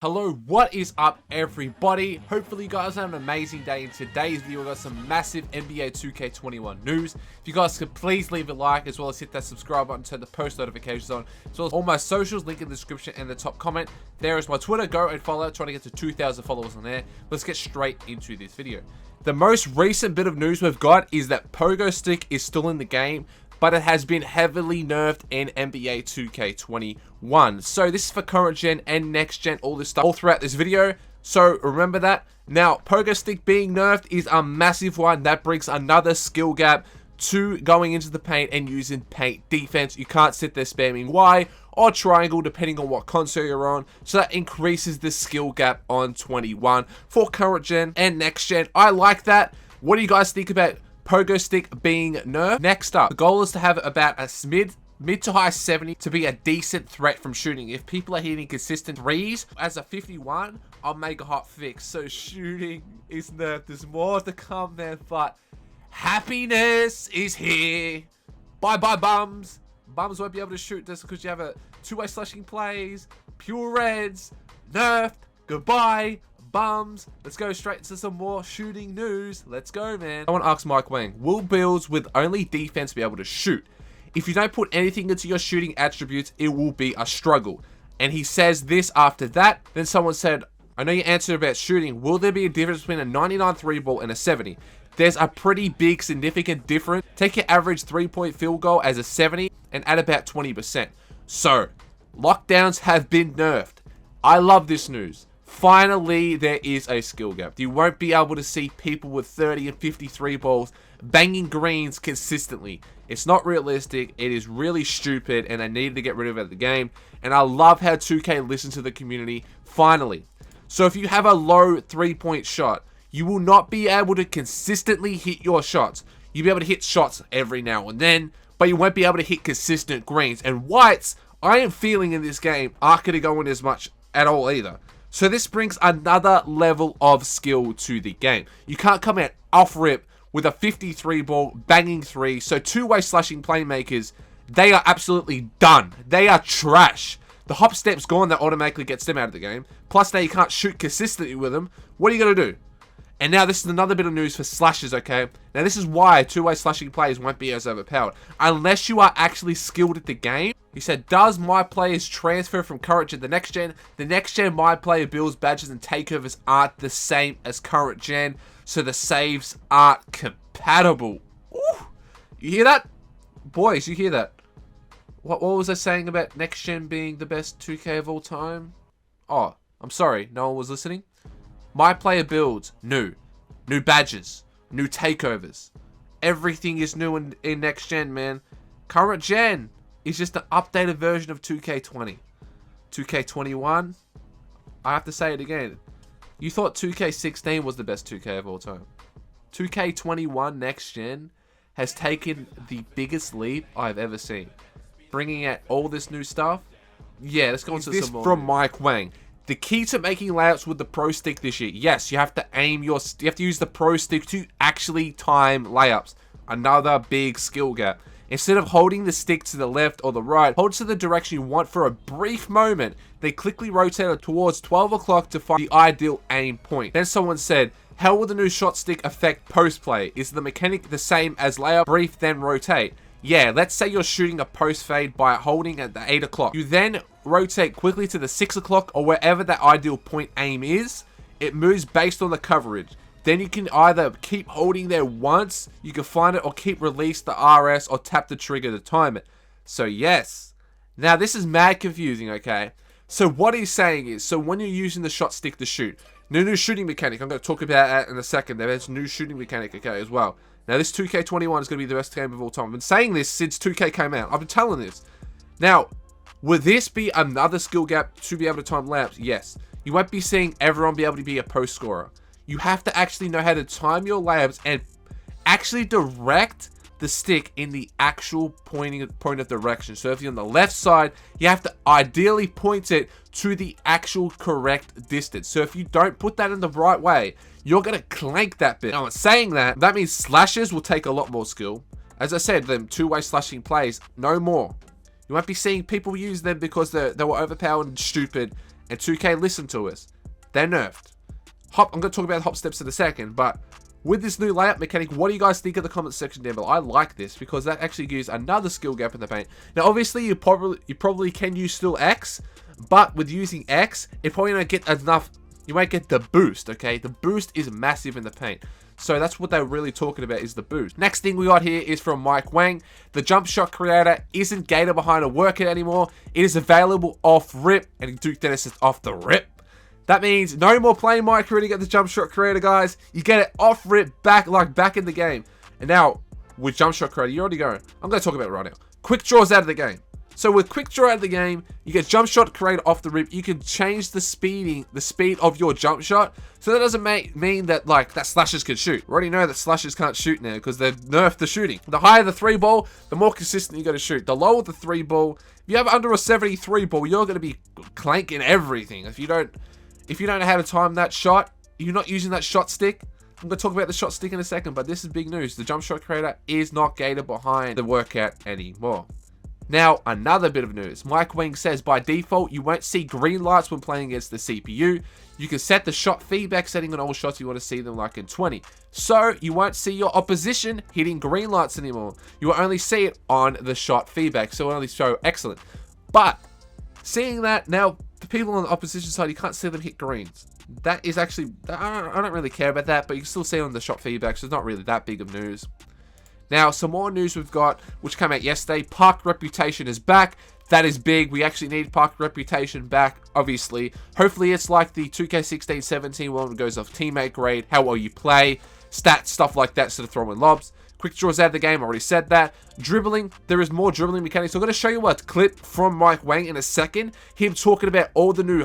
Hello, what is up everybody? Hopefully you guys have an amazing day. In today's video we got some massive NBA 2K21 news. If you guys could please leave a like as well as hit that subscribe button, turn the post notifications on, as well as all my socials, link in the description and the top comment. There is my Twitter, go and follow, trying to get to 2,000 followers on there. Let's get straight into this video. The most recent bit of news we've got is that Pogo stick is still in the game, but it has been heavily nerfed in NBA 2K21. So this is for current gen and next gen, all this stuff all throughout this video. So remember that. Now, Pogo stick being nerfed is a massive one. That brings another skill gap to going into the paint and using paint defense. You can't sit there spamming Y or triangle depending on what console you're on. So that increases the skill gap on 21 for current gen and next gen. I like that. What do you guys think about Pogo stick being nerfed? Next up, the goal is to have about a mid to high 70 to be a decent threat from shooting. If people are hitting consistent threes, as a 51, I'll make a hot fix. So shooting is nerfed. There's more to come there, but happiness is here. Bye bye bums. Bums won't be able to shoot just because you have a two-way slashing plays, pure reds, nerfed, goodbye. Bums. Let's go straight to some more shooting news. Let's go, man. I want to ask Mike Wang, will builds with only defense be able to shoot? If you don't put anything into your shooting attributes, it will be a struggle. And he says this after that. Then someone said, I know you answered about shooting. Will there be a difference between a 99 3 ball and a 70? There's a pretty big significant difference. Take your average 3-point field goal as a 70 and add about 20%. So, lockdowns have been nerfed. I love this news. Finally, there is a skill gap. You won't be able to see people with 30 and 53 balls banging greens consistently. It's not realistic. It is really stupid, and they needed to get rid of it at the game. And I love how 2K listens to the community, finally. So if you have a low 3-point shot, you will not be able to consistently hit your shots. You'll be able to hit shots every now and then, but you won't be able to hit consistent greens. And whites, I am feeling in this game, aren't going to go in as much at all either. So this brings another level of skill to the game. You can't come out off rip with a 53 ball banging three. So two-way slashing playmakers, they are absolutely done. They are trash. The hop step's gone, that automatically gets them out of the game. Plus now you can't shoot consistently with them. What are you going to do? And now this is another bit of news for slashers, okay? Now this is why two-way slashing players won't be as overpowered. Unless you are actually skilled at the game. He said, does my players transfer from current gen to next gen? The next gen my player builds, badges, and takeovers aren't the same as current gen. So the saves aren't compatible. Ooh, you hear that? Boys, you hear that? What was I saying about next gen being the best 2K of all time? Oh, I'm sorry, no one was listening. My player builds new badges, new takeovers. Everything is new in next gen, man. Current gen is just an updated version of 2K20. 2K21, I have to say it again. You thought 2K16 was the best 2K of all time. 2K21 next gen has taken the biggest leap I've ever seen. Bringing out all this new stuff. Yeah, let's go into some more. From Mike Wang. The key to making layups with the Pro Stick this year. Yes, you have to you have to use the Pro Stick to actually time layups. Another big skill gap. Instead of holding the stick to the left or the right, hold to the direction you want for a brief moment. Then quickly rotate it towards 12 o'clock to find the ideal aim point. Then someone said, how will the new shot stick affect post play? Is the mechanic the same as layup? Brief, then rotate. Yeah, let's say you're shooting a post fade by holding at the 8 o'clock. You then rotate quickly to the 6 o'clock or wherever that ideal point aim is. It moves based on the coverage. Then you can either keep holding there once, you can find it, or keep release the RS or tap the trigger to time it. So yes. Now this is mad confusing, okay? So what he's saying is, so when you're using the shot stick to shoot, new shooting mechanic, I'm going to talk about that in a second. There's new shooting mechanic, okay, as well. Now, this 2K21 is going to be the best game of all time. I've been saying this since 2K came out. I've been telling this. Now, would this be another skill gap to be able to time layups? Yes. You won't be seeing everyone be able to be a post scorer. You have to actually know how to time your layups and actually direct the stick in the actual point of direction. So if you're on the left side, you have to ideally point it to the actual correct distance. So if you don't put that in the right way, you're going to clank that bit. Now, I'm saying that means slashers will take a lot more skill. As I said, them two-way slashing plays, no more. You won't be seeing people use them because they were overpowered and stupid And 2K, listen to us. They're nerfed. I'm going to talk about hop steps in a second, but with this new layup mechanic, what do you guys think in the comment section down below? I like this because that actually gives another skill gap in the paint. Now, obviously, you probably can use still X, but with using X, it probably won't get enough. You won't get the boost, okay? The boost is massive in the paint. So that's what they're really talking about, is the boost. Next thing we got here is from Mike Wang. The jump shot creator isn't gated behind a workout anymore. It is available off rip, and Duke Dennis is off the rip. That means no more playing mycareer to get the jump shot creator, guys. You get it off rip, back in the game. And now, with jump shot creator, you're already going. I'm going to talk about it right now. Quick draws out of the game. So with quick draw out of the game, you get jump shot creator off the rip. You can change the speed of your jump shot. So that doesn't mean that that slashers can shoot. We already know that slashers can't shoot now because they've nerfed the shooting. The higher the 3 ball, the more consistent you got to shoot. The lower the 3 ball, if you have under a 73 ball, you're going to be clanking everything. If you don't know how to time that shot, you're not using that shot stick. I'm going to talk about the shot stick in a second, but this is big news. The jump shot creator is not gated behind the workout anymore. Now, another bit of news. Mike Wang says, by default, you won't see green lights when playing against the CPU. You can set the shot feedback setting on all shots if you want to see them like in 20. So, you won't see your opposition hitting green lights anymore. You will only see it on the shot feedback, so it'll only show excellent. But, seeing that, now, the people on the opposition side, you can't see them hit greens. That is actually, I don't really care about that, but you can still see it on the shot feedback, so it's not really that big of news. Now, some more news we've got, which came out yesterday. Park reputation is back. That is big. We actually need park reputation back, obviously. Hopefully, it's like the 2K16-17 one that goes off teammate grade, how well you play, stats, stuff like that, sort of throwing lobs. Quick draws out of the game, I already said that. Dribbling, there is more dribbling mechanics. So I'm going to show you a clip from Mike Wang in a second. Him talking about all the new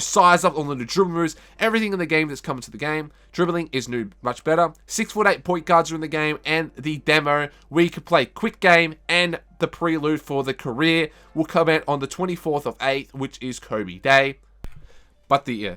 size up, all the new dribble moves, everything in the game that's coming to the game. Dribbling is new, much better. 6'8" point guards are in the game, and the demo where you can play quick game and the prelude for the career will come out on the 24th of 8th, which is Kobe Day. But the last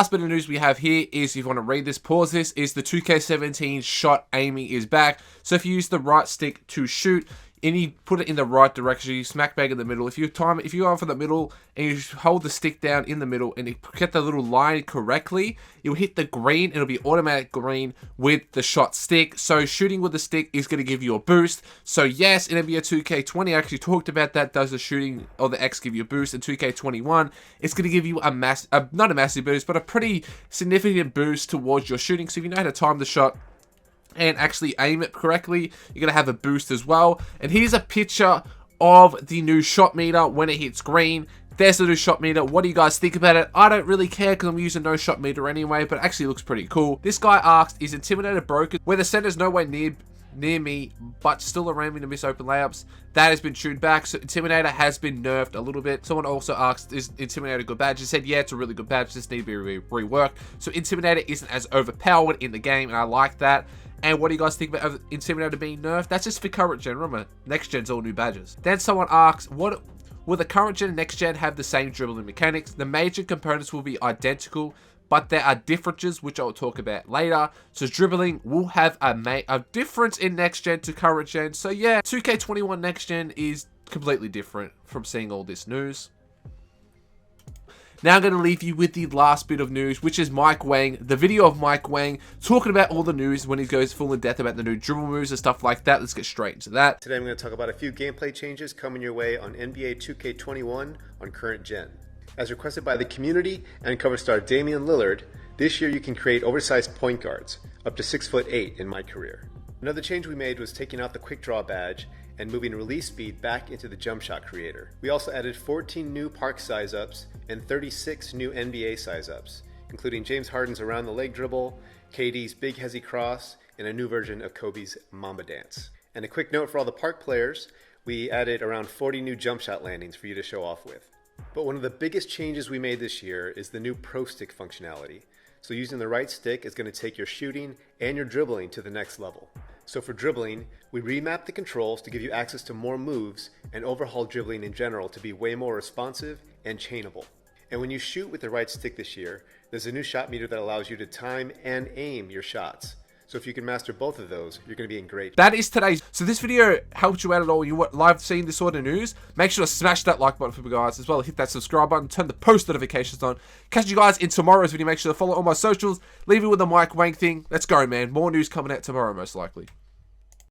bit of news we have here is, if you want to read this, pause this, is the 2K17 shot aiming is back. So if you use the right stick to shoot, and you put it in the right direction, you smack bang in the middle. If you are from the middle and you hold the stick down in the middle and you get the little line correctly, you'll hit the green. It'll be automatic green with the shot stick. So shooting with the stick is going to give you a boost. So yes, in NBA 2K20, I actually talked about that. Does the shooting or the X give you a boost? In 2K21, it's going to give you not a massive boost, but a pretty significant boost towards your shooting. So if you know how to time the shot and actually aim it correctly, you're going to have a boost as well. And here's a picture of the new shot meter when it hits green. There's the new shot meter. What do you guys think about it? I don't really care because I'm using no shot meter anyway, but it actually looks pretty cool. This guy asked, is Intimidator broken where the center's nowhere near me, but still around me to miss open layups? That has been tuned back, so Intimidator has been nerfed a little bit. Someone also asked, is Intimidator a good badge? I said, yeah, it's a really good badge. This needs to be reworked. So Intimidator isn't as overpowered in the game, and I like that. And what do you guys think about Intimidator being nerfed? That's just for current gen. Remember, next gen's all new badges. Then someone asks, will the current gen and next gen have the same dribbling mechanics? The major components will be identical, but there are differences, which I'll talk about later. So dribbling will have a difference in next gen to current gen. So yeah, 2K21 next gen is completely different from seeing all this news. Now I'm going to leave you with the last bit of news, which is Mike Wang, the video of Mike Wang talking about all the news when he goes full in depth about the new dribble moves and stuff like that. Let's get straight into that. Today I'm going to talk about a few gameplay changes coming your way on NBA 2K21 on current gen. As requested by the community and cover star Damian Lillard, this year you can create oversized point guards, up to 6'8" in mycareer. Another change we made was taking out the quick draw badge and moving release speed back into the jump shot creator. We also added 14 new park size ups and 36 new NBA size ups, including James Harden's around the leg dribble, KD's big hezzy cross, and a new version of Kobe's Mamba dance. And a quick note for all the park players, we added around 40 new jump shot landings for you to show off with. But one of the biggest changes we made this year is the new pro stick functionality. So using the right stick is going to take your shooting and your dribbling to the next level. So for dribbling, we remapped the controls to give you access to more moves and overhaul dribbling in general to be way more responsive and chainable. And when you shoot with the right stick this year, there's a new shot meter that allows you to time and aim your shots. So if you can master both of those, you're going to be in great. That is today's. So this video helped you out at all. You live seeing this sort of news. Make sure to smash that like button for me, guys, as well. Hit that subscribe button. Turn the post notifications on. Catch you guys in tomorrow's video. Make sure to follow all my socials. Leave it with the mic wank thing. Let's go, man. More news coming out tomorrow, most likely.